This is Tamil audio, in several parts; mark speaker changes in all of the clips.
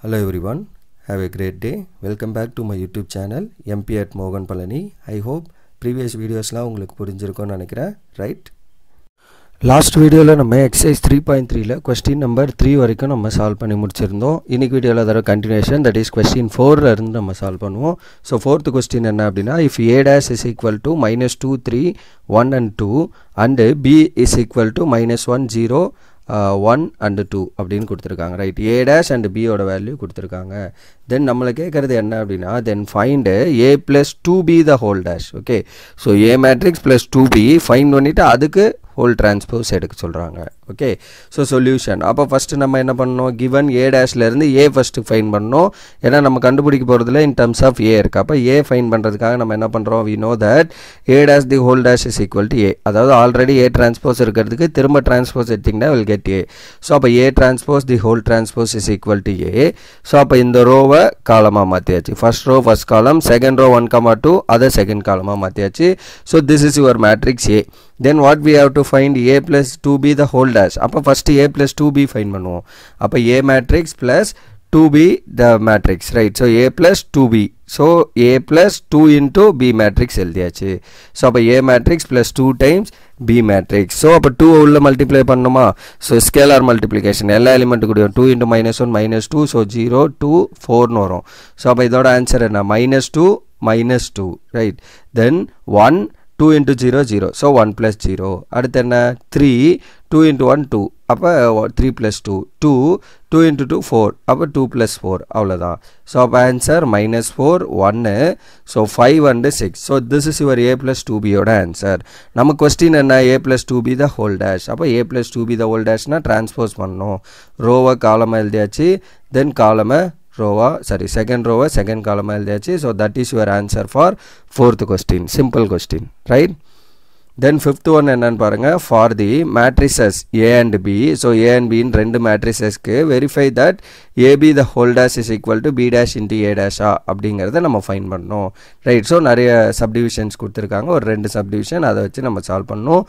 Speaker 1: Hello everyone, have a great day. Welcome back to my YouTube channel MP at Mogan Palani. I hope previous videos la உங்களுக்கு புரிஞ்சிருக்கும்னு நினைக்கிறேன், right? லாஸ்ட் வீடியோவில் நம்ம எக்ஸசைஸ் 3.3ல கொஸ்டின் நம்பர் 3 வரைக்கும் நம்ம சால்வ் பண்ணி முடிச்சிருந்தோம். இன்னைக்கு வீடியோவில் அதோட கண்டினியூஷன், தட் இஸ் கொஸ்டின் 4ல இருந்து நம்ம சால்வ் பண்ணுவோம். ஸோ ஃபோர்த் கொஸ்டின் என்ன அப்படின்னா, if a dash is equal to -2 3 1 and 2 and b is equal to -1 0 1 and 2 அப்படின்னு கொடுத்துருக்காங்க, right? a dash and b ஓட வேல்யூ கொடுத்துருக்காங்க. தென் நம்மளை கேட்குறது என்ன அப்படின்னா, then find a plus 2b the whole dash. Okay, so a matrix plus 2b find பண்ணிவிட்டு அதுக்கு ஹோல் டிரான்ஸ்போஸ் எடுக்க சொல்கிறாங்க. Okay, so solution. அப்போ ஃபஸ்ட்டு நம்ம என்ன பண்ணணும், given a டேஷ்லேருந்து a first fine பண்ணணும். ஏன்னா நம்ம கண்டுபிடிக்க போகிறதுல இன் டர்ம்ஸ் ஆஃப் a இருக்குது. அப்போ a ஃபைன் பண்ணுறதுக்காக நம்ம என்ன பண்ணுறோம், we know that a dash the whole dash is equal to a. அதாவது ஆல்ரெடி a டிரான்ஸ்போஸ் இருக்கிறதுக்கு திரும்ப டிரான்ஸ்போஸ் எடுத்திங்கன்னா will get a. ஸோ அப்போ a transpose the whole transpose is equal to a. So அப்போ இந்த ரோவை காலமாக மாற்றியாச்சு. First row first column, second row 1, 2 அதை செகண்ட் காலமாக மாற்றியாச்சு. So this is your matrix a. Then what we have to find, a plus 2b the whole dash. அப்போ first a plus 2b fine பண்ணுவோம். அப்போ a matrix plus 2b the matrix, right? So a plus 2b, so a plus 2 into b matrix எழுதியாச்சு. ஸோ அப்போ a matrix plus 2 times b matrix. So அப்போ 2 உள்ள மல்டிப்ளை பண்ணணுமா? ஸோ ஸ்கேலார் மல்டிப்ளிகேஷன் எல்லா எலிமெண்ட்டு கூடியும் 2 into -1 -2, ஸோ 0 2 4ன்னு வரும். ஸோ அப்போ இதோட ஆன்சர் என்ன, -2 -2, ரைட்? தென் 1 2 into 0 0, so 1 plus 0. அடுத்து என்ன, 3 2 into 1 2, அப்போ 3 plus 2 2 2 into 2 4, அப்போ 2 plus 4, அவ்வளோதான். ஸோ அப்போ answer -4 1, so 5 and 6. So this is your a plus 2b யோட ஆன்சர். நம்ம கொஸ்டின் என்ன, a plus 2b the whole dash. அப்போ a plus 2b the whole dashனா டிரான்ஸ்போஸ் பண்ணணும். ரோவை காலமாக எழுதியாச்சு, தென் காலமை ரோவா, சாரி செகண்ட் ரோவை செகண்ட் காலமாக எழுதியாச்சு. So that is your answer for fourth question, simple question, right? Then fifth one என்னன்னு பாருங்கள், for the matrices a and b. So a and b in ரெண்டு மேட்ரிசஸ்க்கு verify that ab the whole dash is equal to b dash into a dash அப்படிங்கிறத நம்ம ஃபைன் பண்ணணும், ரைட்? ஸோ நிறைய சப்டிவிஷன்ஸ் கொடுத்துருக்காங்க, ஒரு ரெண்டு சப்டிவிஷன், அதை வச்சு நம்ம சால்வ் பண்ணணும்.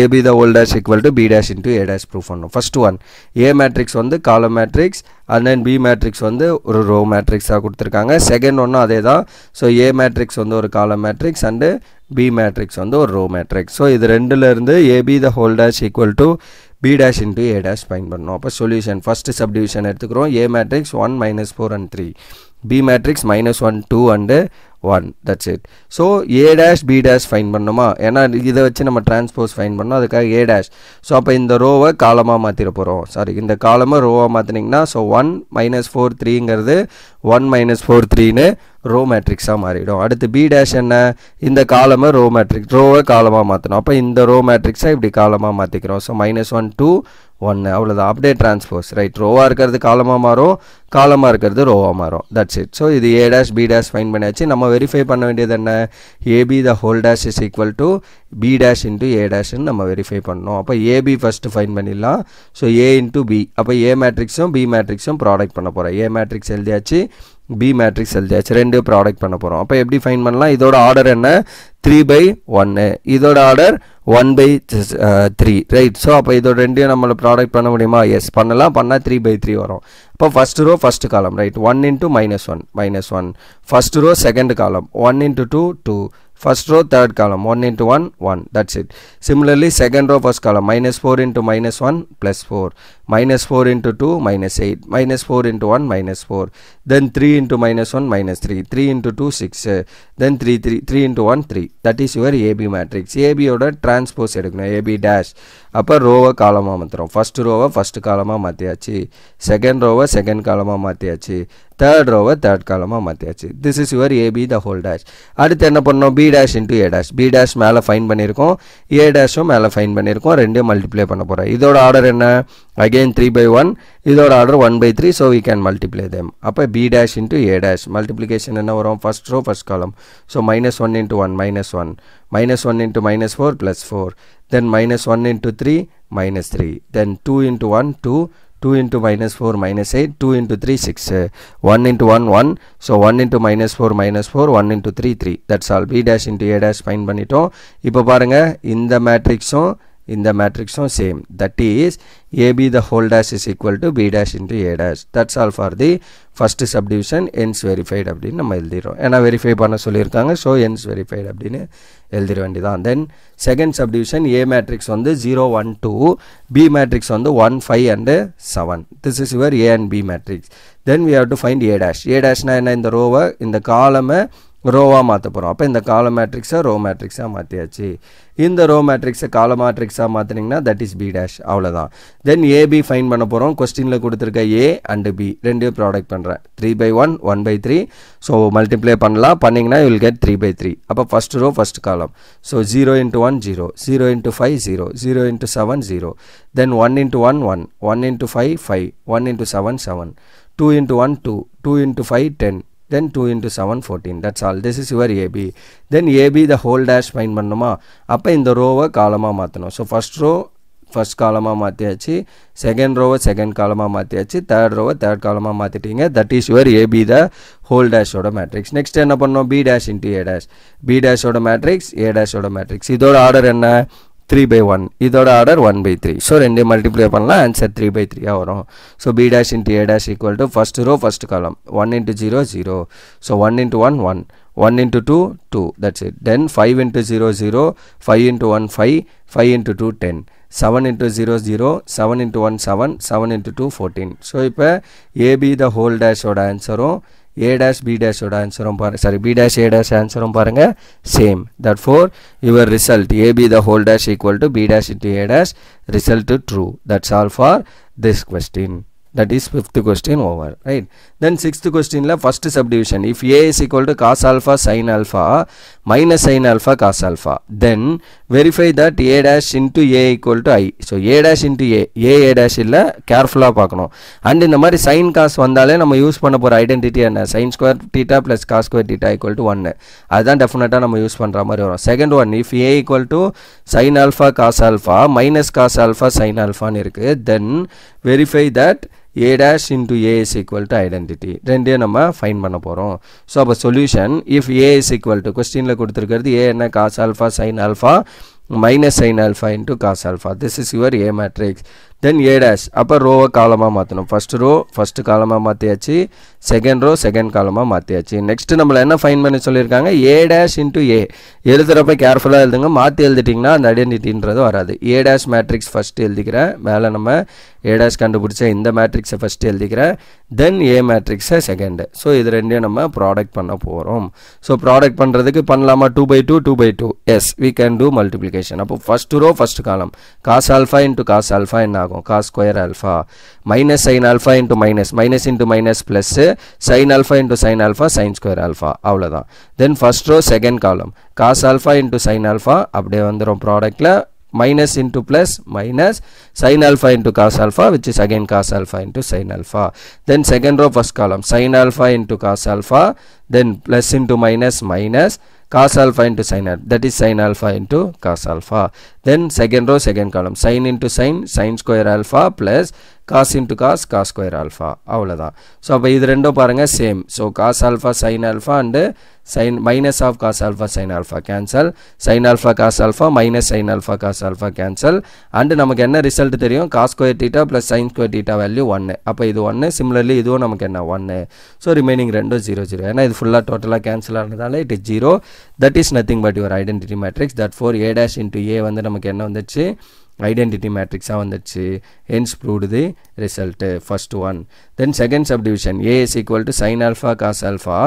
Speaker 1: ab the whole dash equal to b dash into a dash prove பண்ணணும். ஃபர்ஸ்ட் ஒன், a மேட்ரிக்ஸ் வந்து காலம் matrix, and then b matrix வந்து ஒரு ரோ மேட்ரிக்ஸாக கொடுத்துருக்காங்க. செகண்ட் ஒன்றும் அதே தான். ஸோ a மேட்ரிக்ஸ் வந்து ஒரு காலம் மேட்ரிக்ஸ் அண்டு b மேட்ரிக்ஸ் வந்து ஒரு ரோ மேட்ரிக்ஸ். ஸோ இது ரெண்டுலேருந்து ab the whole dash equal to b dash into a dash fine பண்ணணும். அப்போ சொல்யூஷன் ஃபஸ்ட்டு சப்டிவிஷன் எடுத்துக்கிறோம். a matrix 1 -4 and 3, b matrix -1 2 and 1, that's it. So a dash b dash fine பண்ணணுமா? ஏன்னா இதை வச்சு நம்ம டிரான்ஸ்போஸ் ஃபைன் பண்ணோம், அதுக்காக a dash. ஸோ அப்போ இந்த ரோவை காலமாக மாற்றிட போகிறோம், சாரி இந்த காலமாக ரோவாக மாற்றினீங்கன்னா, ஸோ 1 -4 3ங்கிறது 1 -4 3ன்னு ரோ மேட்ரிக்ஸாக மாறிடும். அடுத்து b dash என்ன, இந்த காலமாக ரோ மேட்ரிக்ஸ், ரோவை காலமாக மாற்றணும். அப்போ இந்த ரோ மேட்ரிக்ஸாக இப்படி காலமாக மாற்றிக்கிறோம். ஸோ -1 2 1, அவ்வளோதான். அப்படியே டிரான்ஸ்போஸ், ரைட்? ரோவாக இருக்கிறது காலமாக மாறும், காலமாக இருக்கிறது ரோவாக மாறும், தட்ஸ் இட். ஸோ இது a dash b dash fine பண்ணியாச்சு. நம்ம வெரிஃபை பண்ண வேண்டியது என்ன, ab the whole dash is equal to b dash into a dashன்னு நம்ம வெரிஃபை பண்ணணும். அப்போ ab ஃபஸ்ட்டு ஃபைன் பண்ணிடலாம். ஸோ a into b, அப்போ a மேட்ரிக்ஸும் b மேட்ரிக்ஸும் ப்ராடக்ட் பண்ண போகிறோம். a மேட்ரிக்ஸ் எழுதியாச்சு, b மேட்ரிக்ஸ் எழுதியாச்சு, ரெண்டு ப்ராடக்ட் பண்ண போகிறோம். அப்போ எப்படி ஃபைன் பண்ணலாம், இதோட ஆர்டர் என்ன, 3/1, இதோட ஆர்டர் 1/3, ரைட்? ஸோ அப்போ இதோட ரெண்டையும் நம்மளை ப்ராடக்ட் பண்ண முடியுமா? எஸ் பண்ணலாம், பண்ணால் 3/3 வரும். அப்போ first row first column, right? 1 into -1 -1, first row second column 1 into 2 2, first row third column 1 into 1 1, that's it. Similarly second row first column -4 into -1 +4, -4 into 2 -8, -4 into 1 -4, then 3 into -1 -3, 3 into 2 6, then 3 into 1 3. That is your AB matrix. AB ஓட டிரான்ஸ்போஸ் எடுக்கணும், AB dash. அப்போ ரோவை காலமாக மாற்றுறோம். ஃபஸ்ட் ரோவை ஃபஸ்ட் காலமாக மாற்றியாச்சு, செகண்ட் ரோவை செகண்ட் காலமாக மாற்றியாச்சு, தேர்ட் ரோவை தேர்ட் காலமாக மாற்றியாச்சு. This is your AB the whole dash. அடுத்து என்ன பண்ணோம், b dash into a dash. b dash மேலே ஃபைன் பண்ணியிருக்கோம், a dashும் மேலே ஃபைன் பண்ணியிருக்கோம், ரெண்டையும் மல்டிப்ளை பண்ண போகிறோம். இதோட ஆர்டர் என்ன, அகெயின் 3/1, இதோட order 1/3, so we can multiply them. அப்போ b dash into a dash multiplication என்ன வரும், first row first column. So -1 into 1 -1, -1 into -4 +4, then -1 into 3 -3, then 2 into 1 2, 2 into -4 -8, 2 into 3 6, 1 into 1 1, so 1 into -4 -4, 1 into 3 3, that's all. b dash into a dash fine பண்ணிட்டோம். இப்போ பாருங்கள், இந்த மேட்ரிக்ஸும் இந்த மேட்ரிக்ஸும் same. That is AB the whole dash is equal to B dash into A dash. That's all for the first subdivision. Hence verified அப்படின்னு நம்ம எழுதிடுறோம். ஏன்னா வெரிஃபை பண்ண சொல்லியிருக்காங்க. ஸோ hence verified அப்படின்னு எழுதிட வேண்டியதான். Then second subdivision A matrix வந்து 0 1 2, B மேட்ரிக்ஸ் வந்து 1 5 and 7. This is your A and B matrix. Then we have to find A dash. A dashனா என்ன? இந்த ரோவை இந்த காலமை ரோவாக மாற்ற போகிறோம். அப்போ இந்த காலம் மேட்ரிக்ஸை ரோ மேட்ரிக்ஸாக மாற்றியாச்சு. இந்த ரோ மேட்ரிக்ஸை கால மேட்ரிக்ஸாக மாற்றினீங்கன்னா தட் இஸ் பி டேஷ். அவ்வளோதான். தென் ஏபி ஃபைன் பண்ண போகிறோம். கொஸ்டினில் கொடுத்துருக்க ஏ அண்டு பி ரெண்டையும் ப்ராடக்ட் பண்ணுறேன். 3/1 1/3. ஸோ மல்டிப்ளை பண்ணலாம். பண்ணிங்கன்னா யூ வில் கெட் 3/3. அப்போ first row first column. So 0 into 1 0, 0 into 5 0, 0 into 7 0. Then 1 into 1 1, 1 into 5 5, 1 into 7 7, 2 into 1 2, 2 into 5 10. Then 2 into 7 14. That's all. This is your AB. Then AB the whole dash find பண்ணணுமா? அப்போ இந்த ரோவை காலமாக மாற்றணும். ஸோ ஃபஸ்ட் ரோ ஃபஸ்ட் காலமாக மாற்றியாச்சு, செகண்ட் ரோவை செகண்ட் காலமாக மாற்றியாச்சு, தேர்ட் ரோவை தேர்ட் காலமாக மாற்றிட்டீங்க. That is your AB the whole டேஷோட மேட்ரிக்ஸ். நெக்ஸ்ட் என்ன பண்ணோம்? B dash into A dash. B டேஷோட மேட்ரிக்ஸ், ஏ டேஷோட மேட்ரிக்ஸ். இதோட ஆர்டர் என்ன? 3/1. இதோட ஆர்டர் 1/3. ஸோ ரெண்டு மல்டிப்ளை பண்ணலாம். ஆன்சர் 3/3 வரும். So B dash into A dash equal to first row first column 1 into 0 0. ஸோ 1 into 1 1, 1 into 2 2. That's it. Then 5 into 0 0, 5 into 1 5, 5 into 2 10, 7 into 0 0, 7 into 1 7, 7 into 2 14. So இப்போ ஏபி த ஹோல் டேஷோட ஆன்சரும் A dash B dash ஓட ஆன்சரும் பாருங்க, sorry B dash A dash ஆன்சரும் பாருங்க same. Therefore your result AB the whole dash equal to B dash into A dash, result true. That's all for this question. That is fifth question over, right? Then sixth question la first subdivision. If A is equal to cos alpha sin alpha minus sin alpha cos alpha, then verify that A dash into A equal to I. So A dash into A dash illa careful ah paakano. And இந்த மாதிரி sin cos வந்தாலே நம்ம யூஸ் பண்ண போற ஐடென்டிட்டி என்ன? sin square theta plus cos square theta equal to 1. அதுதான் டெஃபினட்டா நம்ம யூஸ் பண்ற மாதிரி வரும். Second one, if A equal to sin alpha cos alpha minus cos alpha sin alpha னு இருக்கு, then verify that A dash into A is equal to identity. ரெண்டையும் நம்ம ஃபைண்ட் பண்ண போகிறோம். ஸோ அப்போ solution, if A is equal to கொஸ்டினில் கொடுத்துருக்கிறது A என்ன? cos alpha sin alpha minus sin alpha into cos alpha. This is your A matrix. Then A dash, அப்போ ரோவை காலமாக மாற்றணும். ஃபஸ்ட் ரோ ஃபஸ்ட்டு காலமாக மாற்றியாச்சு, செகண்ட் ரோ செகண்ட் காலமாக மாற்றியாச்சு. நெக்ஸ்ட் நம்மளை என்ன ஃபைன் பண்ணி சொல்லியிருக்காங்க? A dash into A. எழுதுகிறப்ப கேர்ஃபுல்லாக எழுதுங்க. மாற்றி எழுதிட்டிங்கன்னா அந்த ஐடென்டிட்டின்றது வராது. A dash மேட்ரிக்ஸ் ஃபஸ்ட்டு எழுதிக்கிறேன். மேலே நம்ம A dash கண்டுபிடிச்ச இந்த மேட்ரிக்ஸை ஃபஸ்ட்டு எழுதிக்கிறேன். தென் A மேட்ரிக்ஸை செகண்டு. ஸோ இது ரெண்டையும் நம்ம ப்ராடக்ட் பண்ண போகிறோம். ஸோ ப்ராடக்ட் பண்ணுறதுக்கு பண்ணலாமா? 2/2 2/2. Yes, we can do multiplication. அப்போ first row first column cos alpha into cos alpha என்ன ஆகும்? cos square alpha minus sin alpha into minus, minus into minus plus sin alpha into sin alpha sin square alpha. அவ்வளோதான். Then first row second column cos alpha into sin alpha அப்படியே வந்துடும் ப்ராடக்டில். minus into plus minus sin alpha into cos alpha, which is again cos alpha into sin alpha. Then second row first column sin alpha into cos alpha, then plus into minus minus cos alpha into sin alpha, that is sin alpha into cos alpha. Then second row second column sin into sin sin square alpha plus cos into cos cos square alpha. அவ்வளோதான். ஸோ அப்போ இது ரெண்டும் பாருங்கள் same. So cos alpha sin alpha and sin minus of cos alpha sin alpha cancel, sin alpha cos alpha minus sin alpha cos alpha cancel, and நமக்கு என்ன ரிசல்ட் தெரியும்? cos square theta plus sin square theta value 1. அப்போ இது 1. சிமிலர்லி இதுவும் நமக்கு என்ன? 1. ஸோ ரிமைனிங் ரெண்டும் 0 0. ஏன்னா இது ஃபுல்லாக டோட்டலாக கேன்சல் ஆனதால it is 0. That is nothing but your identity matrix. That for A dash into A வந்து நமக்கு என்ன வந்துச்சு? ஐடென்டிட்டி மேட்ரிக்ஸாக வந்துச்சு. hence proved the result, first one. Then second subdivision, A is equal to sin alpha cos alpha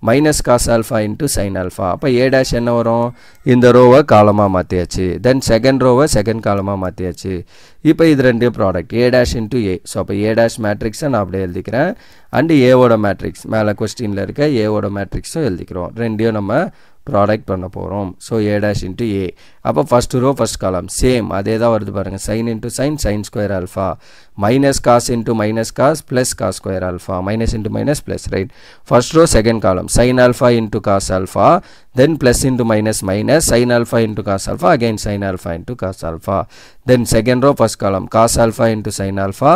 Speaker 1: minus cos alpha into sin alpha. அப்போ A dash என்ன வரும்? இந்த ரோவை காலமாக மாற்றியாச்சு. தென் செகண்ட் ரோவை செகண்ட் காலமாக மாற்றியாச்சு. இப்போ இது ரெண்டு product A dash into A. So அப்போ A dash மேட்ரிக்ஸை நான் அப்படியே எழுதிக்கிறேன். அண்டு ஏவோட மேட்ரிக்ஸ் மேலே கொஸ்டினில் இருக்க ஏவோட மேட்ரிக்ஸும் எழுதிக்கிறோம். ரெண்டையும் நம்ம ப்ராடக்ட் பண்ண போகிறோம். So A dash into A. அப்போ first row first column same அதே தான் வருது பாருங்கள். sin into sin sin square alpha minus cos into minus cos plus cos square alpha, minus into minus plus, right? First row second column sin alpha into cos alpha, then plus into minus minus sin alpha into cos alpha, again sin alpha into cos alpha. Then second row first column cos alpha into sin alpha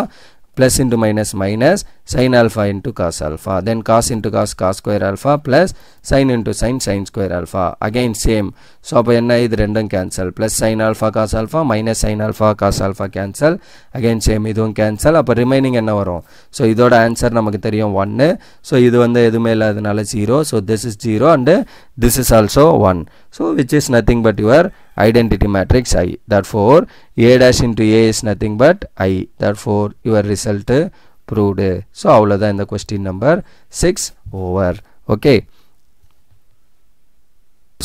Speaker 1: plus into minus minus sin alpha into cos alpha, then cos into cos square alpha plus sin into sin square alpha, again same. So அப்போ என்ன இது ரெண்டும் cancel, plus sin alpha cos alpha minus sin alpha cos alpha cancel, again same இதுவும் cancel. அப்போ remaining என்ன வரும்? So இதோட answer நமக்கு தெரியும் 1. So இது வந்து எதுவுமே இல்லாதனால 0. So this is 0 and this is also 1. So which is nothing but your identity matrix I. Therefore A dash into A is nothing but I. Therefore your result proved. So அவ்வளவுதான் இந்த question number 6 over. Okay.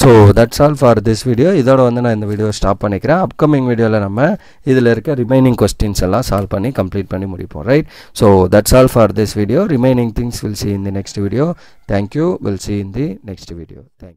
Speaker 1: So that's all for this video. இதோட வந்து நான் இந்த வீடியோ ஸ்டாப் பண்ணிக்கிறேன். அப்கமிங் வீடியோவில் நம்ம இதில் இருக்க ரிமைனிங் கொஸ்டின்ஸ் எல்லாம் சால்வ் பண்ணி கம்ப்ளீட் பண்ணி முடிப்போம், right? So that's all for this video. Remaining things we'll see in the next video. Thank you. We'll see in the next video. Thank you.